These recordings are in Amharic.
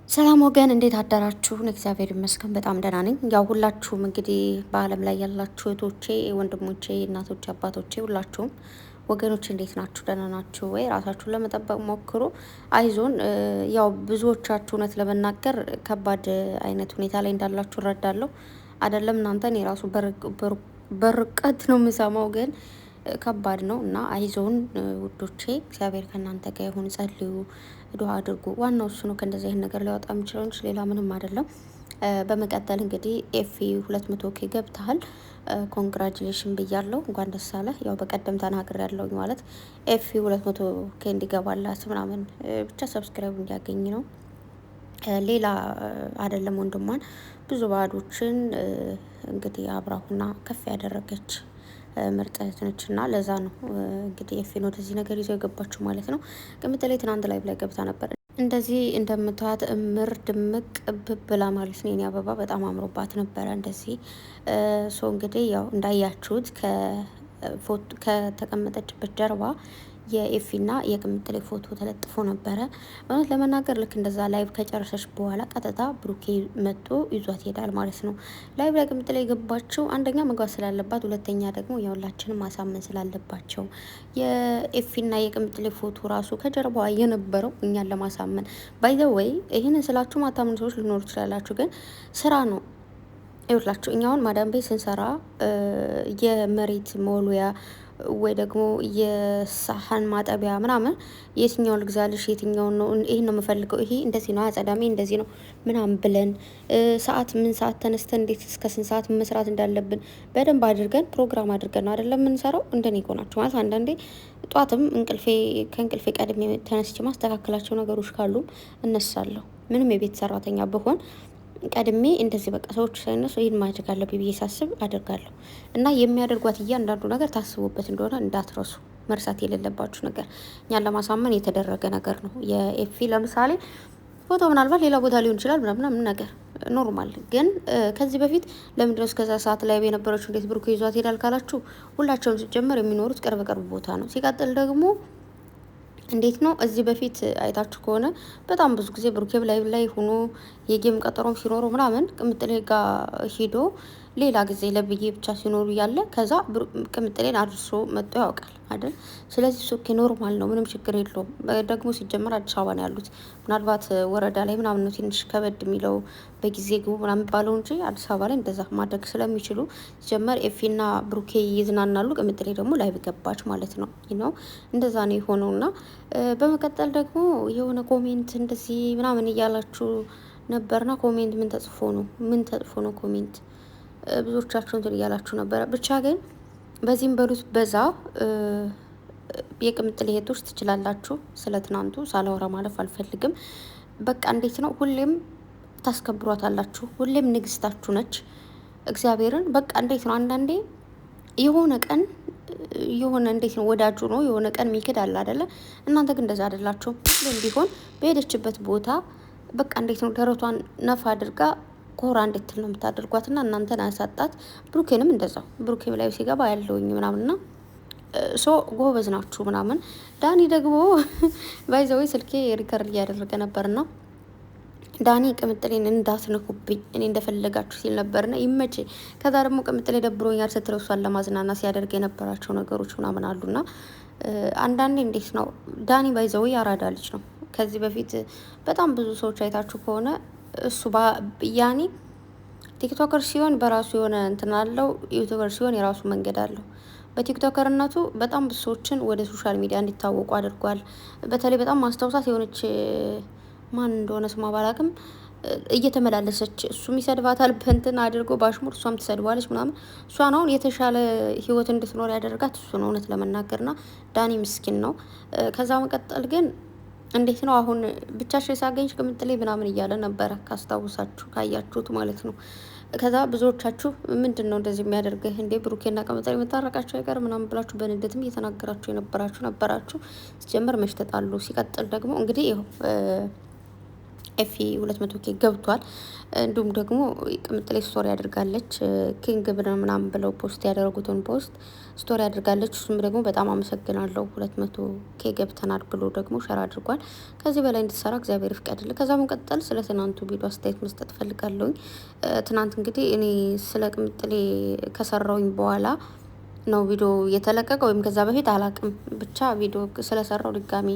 ሰላም ወገን እንዴት አደራችሁ? እግዚአብሔር ይመስገን በጣም ደህና ነኝ። ያው ሁላችሁም እንግዲህ በዓለም ላይ ያላችሁ እህቶቼ፣ ወንድሞቼ፣ እናቶቼ፣ አባቶቼ ሁላችሁም ወገኖች እንዴት ናችሁ? ደህና ናችሁ ወይ? ራሳችሁን ለመጠበቅ ሞክሩ። አይዞን። ያው ብዙዎቻችሁ እውነት ለመናገር ከባድ አይነት ሁኔታ ላይ እንዳላችሁ እረዳለሁ። አይደለም እናንተን የራሱ በርቀት ነው የምሰማው ግን ከባድ ነው እና አይዞን ውዶቼ፣ እግዚአብሔር ከእናንተ ጋር ይሁን። ጸልዩ፣ ዱዓ አድርጉ። ዋናው እሱ ነው ከእንደዚህ አይነት ነገር ሊያወጣ የሚችለው እንጂ ሌላ ምንም አይደለም። በመቀጠል እንግዲህ ኤፊ 200 ኬ ገብተሃል። ኮንግራጁሌሽን ብያለሁ። እንኳን ደስ አለ። ያው በቀደም ተናግሬ ያለውኝ ማለት ኤፊ 200 ኬ እንዲገባላት ምናምን ብቻ ሰብስክራይብ እንዲያገኝ ነው። ሌላ አይደለም። ወንድሟን ብዙ ባዶችን እንግዲህ አብራሁና ከፍ ያደረገች ምርጥ እህት ነች እና ለዛ ነው እንግዲህ ኤፊን ወደዚህ ነገር ይዘው የገባችሁ ማለት ነው። በተለይ ትናንት ላይ ገብታ ነበር እንደዚህ እንደምታዩት እምር ድምቅ ብላ ማለት ነው። የኔ አበባ በጣም አምሮባት ነበረ እንደዚህ እንግዲህ ያው እንዳያችሁት ከተቀመጠችበት ጀርባ የኤፊና የቅምጥሌ ፎቶ ተለጥፎ ነበረ። እውነት ለመናገር ልክ እንደዛ ላይቭ ከጨረሰች በኋላ ቀጥታ ብሩኬ መጥቶ ይዟት ይሄዳል ማለት ነው። ላይቭ ላይ ቅምጥሌ የገባችው አንደኛ መግባት ስላለባት፣ ሁለተኛ ደግሞ የሁላችንም ማሳመን ስላለባቸው የኤፊና የቅምጥሌ ፎቶ ራሱ ከጀርባዋ የነበረው እኛን ለማሳመን ባይዘወይ። ይህንን ስላችሁ ማታምን ሰዎች ሊኖሩ ትችላላችሁ፣ ግን ስራ ነው ይኸውላችሁ። እኛውን ማዳም ቤት ስንሰራ የመሬት መወልወያ ወይ ደግሞ የሳህን ማጠቢያ ምናምን የትኛውን ልግዛልሽ፣ የትኛውን ነው ይሄን ነው የምፈልገው፣ ይሄ እንደዚህ ነው አጸዳሚ እንደዚህ ነው ምናምን ብለን ሰዓት ምን ሰዓት ተነስተን እንዴት እስከ ስንት ሰዓት መስራት እንዳለብን በደንብ አድርገን ፕሮግራም አድርገን ነው አይደለም የምንሰራው። እንደኔ ይሆናችሁ ማለት አንዳንዴ ጧትም ከእንቅልፌ ቀድሜ ተነስቼ ማስተካከላቸው ነገሮች ካሉም እነሳለሁ። ምንም የቤት ሰራተኛ ብሆን ቀድሜ እንደዚህ በቃ ሰዎች ሳይነሱ ይህን ማድረግ አለብኝ ብዬ ሳስብ አድርጋለሁ። እና የሚያደርጓት እያንዳንዱ ነገር ታስቦበት እንደሆነ እንዳትረሱ። መርሳት የሌለባችሁ ነገር እኛን ለማሳመን የተደረገ ነገር ነው። የኤፊ ለምሳሌ ፎቶ ምናልባት ሌላ ቦታ ሊሆን ይችላል ምናምን ነገር ኖርማል። ግን ከዚህ በፊት ለምንድነው እስከዛ ሰዓት ላይ የነበረችው እንዴት ብሩክ ይዟት ሄዳል ካላችሁ፣ ሁላቸውም ሲጀመር የሚኖሩት ቅርብ ቦታ ነው። ሲቀጥል ደግሞ እንዴት ነው እዚህ በፊት አይታችሁ ከሆነ በጣም ብዙ ጊዜ ብሩኬብ ላይ ሆኖ የጌም ቀጠሮም ሲኖሩ ምናምን ቅምጥሌ ጋር ሂዶ ሌላ ጊዜ ለብዬ ብቻ ሲኖሩ እያለ ከዛ ቅምጥሌን አድርሶ መጥቶ ያውቃል አይደል? ስለዚህ ሶኬ ኖርማል ነው፣ ምንም ችግር የለውም። ደግሞ ሲጀመር አዲስ አበባ ነው ያሉት። ምናልባት ወረዳ ላይ ምናምን ነው ትንሽ ከበድ የሚለው በጊዜ ግቡ ምናምን ባለው እንጂ አዲስ አበባ ላይ እንደዛ ማድረግ ስለሚችሉ ሲጀመር ኤፊና ብሩኬ ይዝናናሉ። ቅምጥሌ ደግሞ ላይ ገባች ማለት ነው ነው እንደዛ ነው የሆነው። እና በመቀጠል ደግሞ የሆነ ኮሜንት እንደዚህ ምናምን እያላችሁ ነበርና ኮሜንት ምን ተጽፎ ነው ኮሜንት ብዙዎቻችሁ እንትን እያላችሁ ነበረ። ብቻ ግን በዚህም በሉት በዛ የቅምጥሌ እህቶች ትችላላችሁ። ስለ ትናንቱ ሳላወራ ማለፍ አልፈልግም። በቃ እንዴት ነው ሁሌም ታስከብሯታላችሁ። ሁሌም ንግስታችሁ ነች። እግዚአብሔርን በቃ እንዴት ነው አንዳንዴ የሆነ ቀን የሆነ እንዴት ነው ወዳጁ ነው የሆነ ቀን ሚክድ አለ አይደለ? እናንተ ግን እንደዛ አይደላችሁ። ሁሌም ቢሆን በሄደችበት ቦታ በቃ እንዴት ነው ደረቷን ነፋ አድርጋ ኮራ እንድትል ነው የምታደርጓት እና እናንተን አያሳጣት። ብሩኬንም እንደዛው ብሩኬም ላይ ሲገባ ያለውኝ ምናምንና ጎበዝ ናችሁ ምናምን። ዳኒ ደግሞ ባይዘዌ ስልኬ ሪከርድ እያደረገ ነበርና ዳኒ ቅምጥሌን እንዳትነኩብኝ እኔ እንደፈለጋችሁ ሲል ነበርና ይመቼ። ከዛ ደግሞ ቅምጥሌ ደብሮኛል ስትለው እሷን ለማዝናና ሲያደርግ የነበራቸው ነገሮች ምናምን አሉና አንዳንዴ እንዴት ነው ዳኒ ባይዘዌ ያራዳ ልጅ ነው። ከዚህ በፊት በጣም ብዙ ሰዎች አይታችሁ ከሆነ እሱ ያኔ ቲክቶከር ሲሆን በራሱ የሆነ እንትን አለው፣ ዩቲዩበር ሲሆን የራሱ መንገድ አለው። በቲክቶከርነቱ በጣም ብዙ ሰዎችን ወደ ሶሻል ሚዲያ እንዲታወቁ አድርጓል። በተለይ በጣም ማስታውሳት የሆነች ማን እንደሆነ ስሟ ባላቅም እየተመላለሰች እሱም ይሰድባታል በእንትን አድርጎ በአሽሙር እሷም ትሰድባለች ምናምን። እሷን አሁን የተሻለ ህይወት እንድትኖር ያደረጋት እሱ ነው እውነት ለመናገርና ዳኒ ምስኪን ነው። ከዛ መቀጠል ግን እንዴት ነው አሁን ብቻሽ ሳገኝሽ ቅምጥሌ ምናምን እያለ ነበረ፣ ካስታውሳችሁ ካያችሁት ማለት ነው። ከዛ ብዙዎቻችሁ ምንድን ነው እንደዚህ የሚያደርግህ እንዴ ብሩኬና ቅምጥሌ መታረቃቸው አይቀር ምናምን ብላችሁ በንዴትም እየተናገራችሁ ነበራችሁ። ሲጀመር መሽተጣሉ። ሲቀጥል ደግሞ እንግዲህ ይኸው ኤፊ 200 ኬ ገብቷል። እንዲሁም ደግሞ ቅምጥሌ ስቶሪ አድርጋለች። ኪንግ ምናምን ብለው ፖስት ያደረጉትን ፖስት ስቶሪ አድርጋለች። እሱም ደግሞ በጣም አመሰግናለሁ 200 ኬ ገብተናል ብሎ ደግሞ ሸር አድርጓል። ከዚህ በላይ እንድትሰራ እግዚአብሔር ይፍቀድልህ። ከዛ መቀጠል ስለ ትናንቱ ቪዲዮ አስተያየት መስጠት ፈልጋለሁኝ። ትናንት እንግዲህ እኔ ስለ ቅምጥሌ ከሰራውኝ በኋላ ነው ቪዲዮ የተለቀቀ ወይም ከዛ በፊት አላቅም። ብቻ ቪዲዮ ስለሰራው ድጋሚ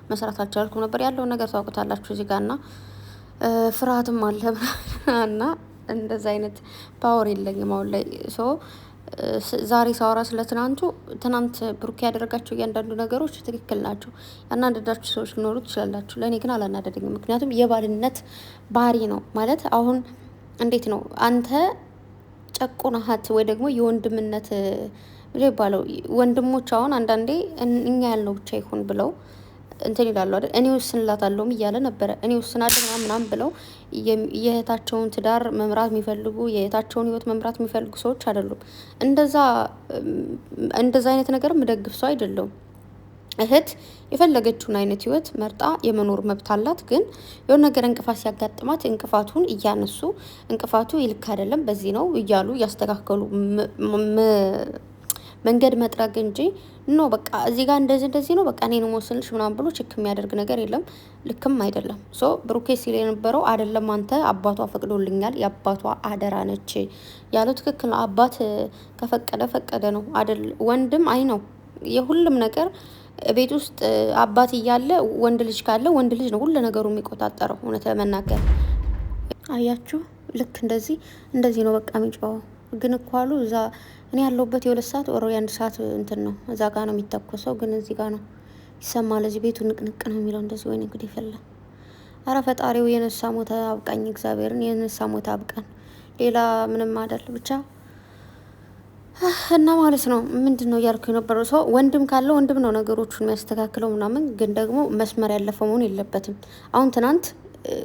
መስራት አልቻልኩ ነበር። ያለውን ነገር ታውቁታላችሁ እዚህ ጋር እና ፍርሃትም አለ እና እንደዛ አይነት ፓወር የለኝም አሁን ላይ። ዛሬ ሳወራ ስለ ትናንት ብሩኬ ያደረጋቸው እያንዳንዱ ነገሮች ትክክል ናቸው። ያናደዳችሁ ሰዎች ሊኖሩ ትችላላችሁ። ለእኔ ግን አላናደደኝም። ምክንያቱም የባልነት ባህሪ ነው ማለት አሁን እንዴት ነው አንተ ጨቁናሃት ወይ ደግሞ የወንድምነት ይባለው ወንድሞች አሁን አንዳንዴ እኛ ያልነው ብቻ ይሁን ብለው እንትን ይላሉ አይደል? እኔ ወስንላታለሁም እያለ ነበረ። እኔ ወስናለሁ ምናምን ብለው የእህታቸውን ትዳር መምራት የሚፈልጉ የእህታቸውን ህይወት መምራት የሚፈልጉ ሰዎች አይደሉም። እንደዛ አይነት ነገር ምደግፍ ሰው አይደለሁም። እህት የፈለገችውን አይነት ህይወት መርጣ የመኖር መብት አላት። ግን የሆነ ነገር እንቅፋት ሲያጋጥማት እንቅፋቱን እያነሱ እንቅፋቱ ይልክ አይደለም በዚህ ነው እያሉ እያስተካከሉ መንገድ መጥረግ እንጂ ኖ በቃ እዚህ ጋር እንደዚህ ነው በቃ እኔ ነው መወስንልሽ ምናምን ብሎ ችክ የሚያደርግ ነገር የለም። ልክም አይደለም። ብሩኬ ሲል የነበረው አይደለም አንተ አባቷ ፈቅዶልኛል የአባቷ አደራ ነች ያለው ትክክል ነው። አባት ከፈቀደ ፈቀደ ነው አይደል? ወንድም አይ ነው የሁሉም ነገር ቤት ውስጥ አባት እያለ ወንድ ልጅ ካለ ወንድ ልጅ ነው ሁሉ ነገሩ የሚቆጣጠረው። እውነት ለመናገር አያችሁ ልክ እንደዚህ ነው በቃ የሚጮኸው። ግን እኮ አሉ እዛ እኔ ያለሁበት የ2 ሰዓት ወሮ የ1 ሰዓት እንትን ነው እዛ ጋር ነው የሚተኮሰው። ግን እዚህ ጋር ነው ይሰማል። እዚህ ቤቱ ንቅንቅ ነው የሚለው እንደዚህ። ወይኔ ጉድ ይፈላ። አረ ፈጣሪው የነሳ ሞተ አብቃኝ። እግዚአብሔርን የነሳ ሞተ አብቃን። ሌላ ምንም አይደል ብቻ እና ማለት ነው። ምንድን ነው እያልኩ የነበረው ወንድም ካለው ወንድም ነው ነገሮቹን የሚያስተካክለው ምናምን። ግን ደግሞ መስመር ያለፈው መሆን የለበትም። አሁን ትናንት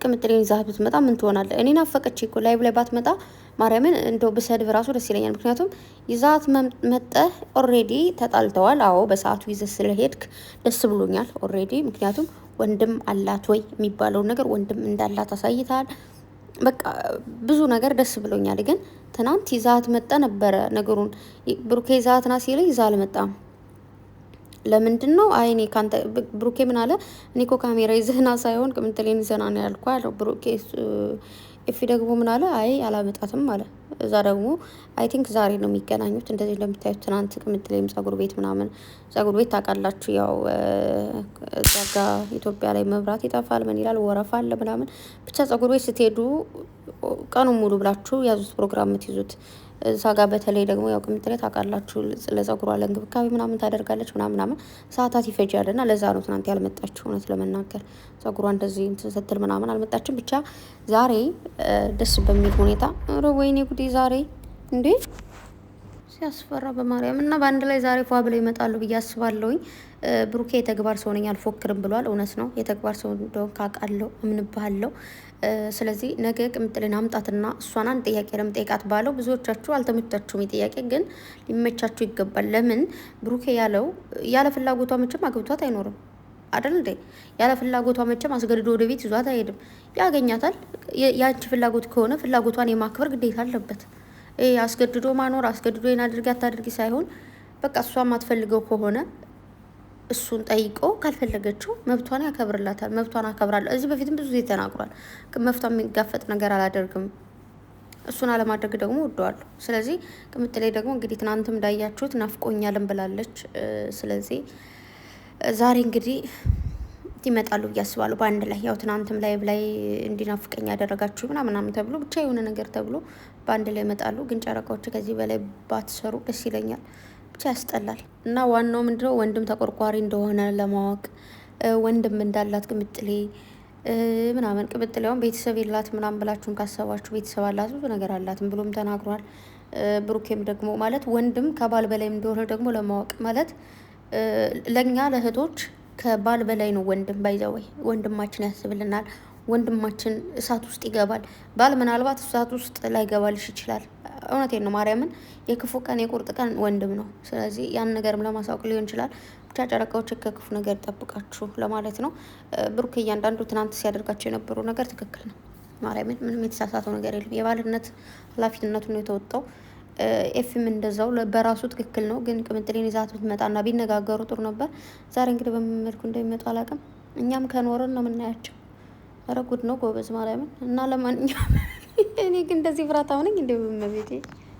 ቅምጥሌን ይዛት ብትመጣ ምን ትሆናለህ? እኔን አፈቀች እኮ ላይቭ ላይ ባትመጣ ማርያምን እንደው ብሰድብ ራሱ ደስ ይለኛል። ምክንያቱም ይዛት መጠህ ኦሬዲ ተጣልተዋል። አዎ በሰዓቱ ይዘህ ስለሄድክ ደስ ብሎኛል ኦሬዲ። ምክንያቱም ወንድም አላት ወይ የሚባለውን ነገር ወንድም እንዳላት አሳይታል። በቃ ብዙ ነገር ደስ ብሎኛል። ግን ትናንት ይዛት መጣ ነበረ ነገሩን ብሩኬ ይዛት ና ሲለኝ ይዛ አልመጣም። ለምንድን ነው አይ እኔ ካንተ ብሩኬ ምን አለ? እኔ እኮ ካሜራ ይዘህና ሳይሆን ቅምጥሌን ይዘና ነው ያልኩ አለው ብሩኬ። ኤፊ ደግሞ ምን አለ? አይ አላመጣትም አለ። እዛ ደግሞ አይ ቲንክ ዛሬ ነው የሚገናኙት። እንደዚህ እንደምታዩት ትናንት ቅምጥሌም ጸጉር ቤት ምናምን ጸጉር ቤት ታውቃላችሁ፣ ያው እዛ ጋ ኢትዮጵያ ላይ መብራት ይጠፋል ምን ይላል ወረፋ አለ ምናምን። ብቻ ጸጉር ቤት ስትሄዱ ቀኑን ሙሉ ብላችሁ ያዙት ፕሮግራም የምትይዙት እዛ ጋር በተለይ ደግሞ ያው ቅምጥሌ ታውቃላችሁ ለጸጉሯ ለእንክብካቤ ምናምን ታደርጋለች ምናምን ሰዓታት ይፈጃል። እና ለዛ ነው ትናንት ያልመጣችሁ። እውነት ለመናገር ጸጉሯ እንደዚህ እንትን ስትል ምናምን አልመጣችም። ብቻ ዛሬ ደስ በሚል ሁኔታ ወይኔ ጉዴ ዛሬ እንዴ ሲያስፈራ በማርያም እና በአንድ ላይ ዛሬ ፏ ብለው ይመጣሉ ብዬ አስባለሁኝ። ብሩኬ የተግባር ሰው ነኝ አልፎክርም ብሏል። እውነት ነው የተግባር ሰው እንደሆንክ አውቃለሁ፣ እምንብሃለሁ። ስለዚህ ነገ ቅምጥሌን አምጣትና እሷን አንድ ጥያቄ ለምጠይቃት ባለው ብዙዎቻችሁ አልተመቻችሁም። የጥያቄ ግን ሊመቻችሁ ይገባል። ለምን ብሩኬ ያለው ያለ ፍላጎቷ መቼም አግብቷት አይኖርም አይደል እንዴ? ያለ ፍላጎቷ መቼም አስገድዶ ወደ ቤት ይዟት አይሄድም። ያገኛታል። ያንቺ ፍላጎት ከሆነ ፍላጎቷን የማክበር ግዴታ አለበት። አስገድዶ ማኖር አስገድዶ ይሄን አድርጊ አታድርጊ ሳይሆን በቃ እሷ የማትፈልገው ከሆነ እሱን ጠይቆ ካልፈለገችው መብቷን ያከብርላታል። መብቷን አከብራለሁ እዚህ በፊትም ብዙ ጊዜ ተናግሯል። መብቷን የሚጋፈጥ ነገር አላደርግም። እሱን አለማድረግ ደግሞ ወደዋለሁ። ስለዚህ ቅምጥሌ ደግሞ እንግዲህ ትናንትም እንዳያችሁት ናፍቆኛልን ብላለች። ስለዚህ ዛሬ እንግዲህ ይመጣሉ ብዬ አስባለሁ በአንድ ላይ። ያው ትናንትም ላይ እንዲናፍቀኝ ያደረጋችሁ ምናምን ተብሎ ብቻ የሆነ ነገር ተብሎ በአንድ ላይ ይመጣሉ። ግን ጨረቃዎች ከዚህ በላይ ባትሰሩ ደስ ይለኛል። ብቻ ያስጠላል። እና ዋናው ምንድነው ወንድም ተቆርቋሪ እንደሆነ ለማወቅ ወንድም እንዳላት ቅምጥሌ ምናምን ቅምጥሌውን ቤተሰብ የላት ምናምን ብላችሁን ካሰባችሁ ቤተሰብ አላት፣ ብዙ ነገር አላትም ብሎም ተናግሯል። ብሩኬም ደግሞ ማለት ወንድም ከባል በላይ እንደሆነ ደግሞ ለማወቅ ማለት ለእኛ ለእህቶች ከባል በላይ ነው ወንድም። ባይዘወይ ወንድማችን ያስብልናል። ወንድማችን እሳት ውስጥ ይገባል። ባል ምናልባት እሳት ውስጥ ላይገባልሽ ይችላል። እውነቴን ነው ማርያምን። የክፉ ቀን የቁርጥ ቀን ወንድም ነው። ስለዚህ ያን ነገርም ለማሳወቅ ሊሆን ይችላል። ብቻ ጨረቃዎች ከክፉ ነገር ይጠብቃችሁ ለማለት ነው። ብሩክ እያንዳንዱ ትናንት ሲያደርጋቸው የነበረው ነገር ትክክል ነው። ማርያምን ምንም የተሳሳተው ነገር የለም። የባልነት ኃላፊነቱን ነው የተወጣው። ኤፍም እንደዛው በራሱ ትክክል ነው። ግን ቅምጥሌን ይዛት ብትመጣና ቢነጋገሩ ጥሩ ነበር። ዛሬ እንግዲህ በምን መልኩ እንደሚመጡ አላውቅም። እኛም ከኖርን ነው የምናያቸው። ኧረ ጉድ ነው ጎበዝ ማርያምን። እና ለማንኛውም እኔ ግን እንደዚህ ፍራት አሁነኝ እንደ በመቤቴ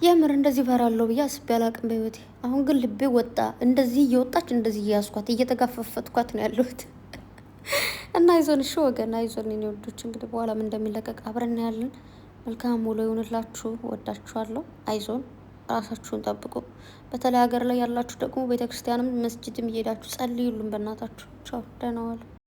የምር እንደዚህ ፈራለሁ ብዬ አስቤ አላውቅም በህይወቴ። አሁን ግን ልቤ ወጣ። እንደዚህ እየወጣች እንደዚህ እያያዝኳት እየተጋፈፈትኳት ነው ያለሁት። እና አይዞን እሺ ወገን አይዞን የኔ ወዶች። እንግዲህ በኋላ ምን እንደሚለቀቅ አብረን እናያለን። መልካም ውሎ ይሁንላችሁ። ወዳችኋለሁ። አይዞን፣ ራሳችሁን ጠብቁ። በተለይ ሀገር ላይ ያላችሁ ደግሞ ቤተክርስቲያንም መስጂድም እየሄዳችሁ ጸልዩልን በእናታችሁ። ቻው፣ ደህና ዋሉ።